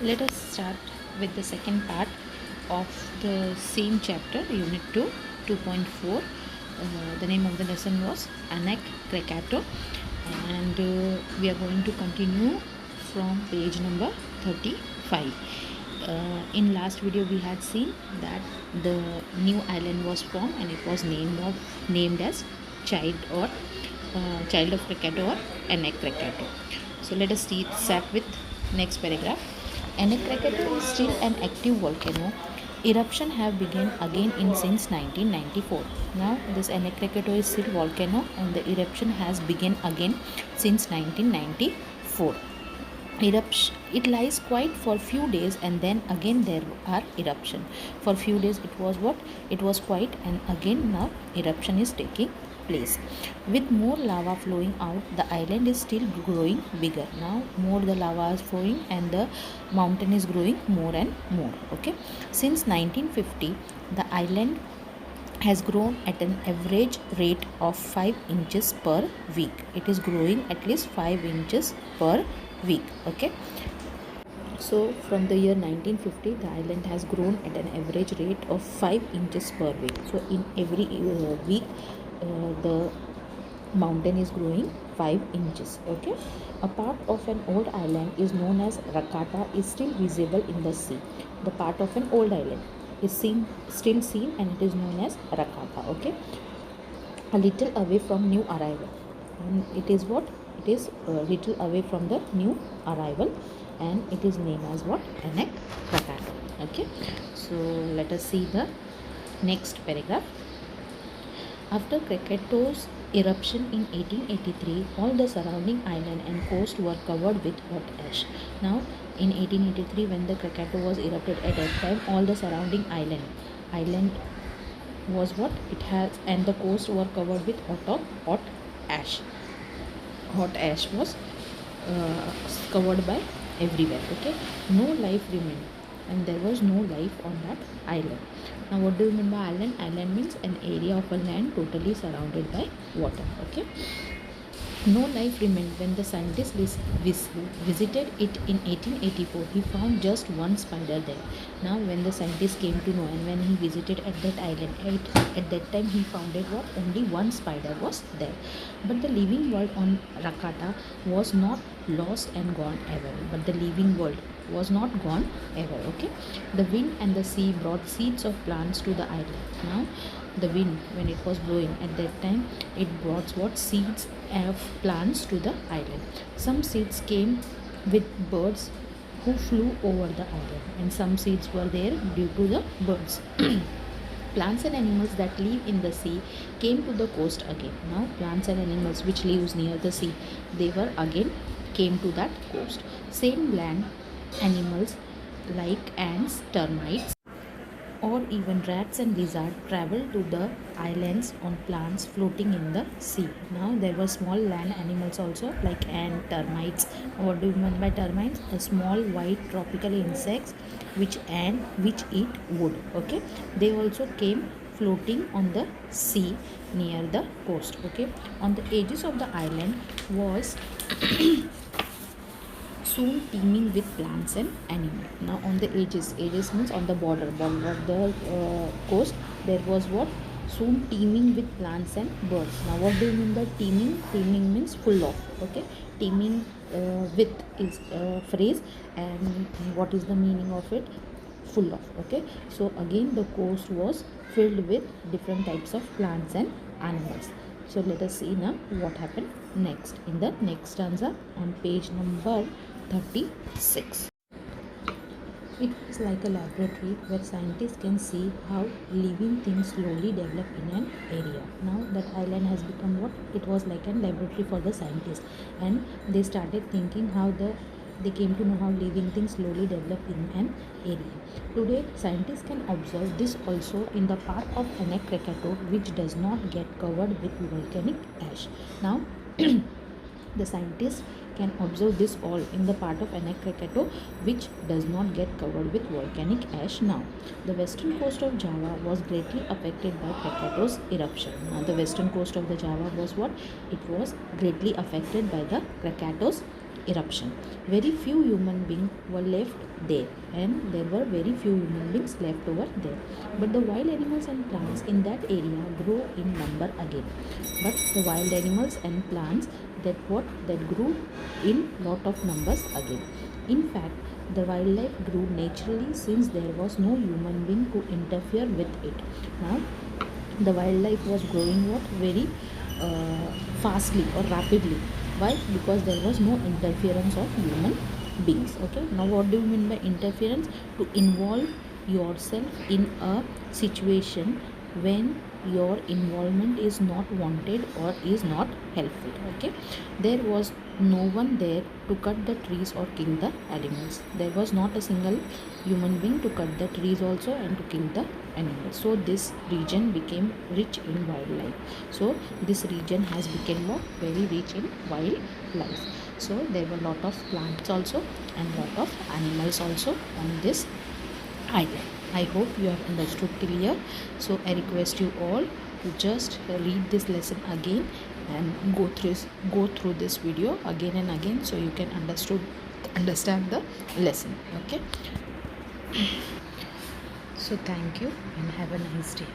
Let us start with the second part of the same chapter, Unit 2, 2.4. The name of the lesson was Anek Krakato, and we are going to continue from page number 35. In last video we had seen that the new island was formed and it was named as Child of Krakato or Anek Krakato. So let us start with next paragraph. Anek Krakato is still an active volcano. Eruption have begun again in since 1994. Now this Anek Krakato is still volcano and the eruption has begun again since 1994. Eruption, it lies quiet for few days and then again there are eruption. For few days it was quiet, and again now eruption is taking place. With more lava flowing out, the island is still growing bigger. Now more the lava is flowing and the mountain is growing more and more. Okay, since 1950 the island has grown at an average rate of 5 inches per week. It is growing at least 5 inches per week. Okay, so from the year 1950 the island has grown at an average rate of 5 inches per week. So in every week the mountain is growing 5 inches. Okay, a part of an old island is known as Rakata is still visible in the sea. The part of an old island is still seen and it is known as Rakata. Okay, a little away from new arrival, and it is what it is a little away from the new arrival, and it is named as what Anek Krakato. Okay, so let us see the next paragraph. After Krakato's eruption in 1883, all the surrounding island and coast were covered with hot ash. Now, in 1883, when the Krakatoa was erupted, at that time, all the surrounding island was what it has, and the coast were covered with hot ash. Hot ash was covered by everywhere. Okay, no life remained, and there was no life on that island. Now what do you mean by island? Island means an area of a land totally surrounded by water. Okay, no life remained. When the scientist visited it in 1884, he found just one spider there. Now when the scientist came to know and when he visited at that island, at that time he found it what only one spider was there. But the living world on Rakata was not lost and gone ever, but the living world was not gone ever. Okay, the wind and the sea brought seeds of plants to the island. Now the wind, when it was blowing at that time, it brought what seeds of plants to the island. Some seeds came with birds who flew over the island, and some seeds were there due to the birds. Plants and animals that live in the sea came to the coast again. Now plants and animals which lives near the sea, they were again came to that coast. Same land animals like ants, termites, or even rats and lizards travel to the islands on plants floating in the sea. Now there were small land animals also like ant, termites. What do you mean by termites? A small white tropical insects which eat wood. Okay, they also came floating on the sea near the coast. Okay, on the edges of the island was soon teeming with plants and animals. Now on the edges means on the border of the coast, there was what soon teeming with plants and birds. Now what do you mean by teeming? Teeming means full of. Okay, teeming with is a phrase, and what is the meaning of it? Full of. Okay, so again the coast was filled with different types of plants and animals. So let us see now what happened next in the next stanza on page number 36. It is like a laboratory where scientists can see how living things slowly develop in an area. Now that island has become what? It was like a laboratory for the scientists, and they started thinking how they came to know how living things slowly develop in an area. Today, scientists can observe this also in the part of Anek Krakato which does not get covered with volcanic ash. Now, the scientists can observe this all in the part of Anek Krakato which does not get covered with volcanic ash. Now, the western coast of Java was greatly affected by Krakato's eruption. Now, the western coast of the Java was what? It was greatly affected by the Krakato's eruption. Very few human beings were left there, and there were very few human beings left over there. But the wild animals and plants in that area grew in number again. But the wild animals and plants that grew in lot of numbers again. In fact, the wildlife grew naturally since there was no human being to interfere with it. Now, the wildlife was growing what very fastly or rapidly. Why? Because there was no interference of human beings. Okay, now what do you mean by interference? To involve yourself in a situation when your involvement is not wanted or is not helpful. Okay, there was no one there to cut the trees or kill the animals. There was not a single human being to cut the trees also and to kill the animals. So this region became rich in wildlife. So this region has become what? Very rich in wildlife. So there were lot of plants also and lot of animals also on this island. I hope you have understood till here. So I request you all to just read this lesson again and go through this video again and again, so you can understand the lesson. Okay, so thank you and have a nice day.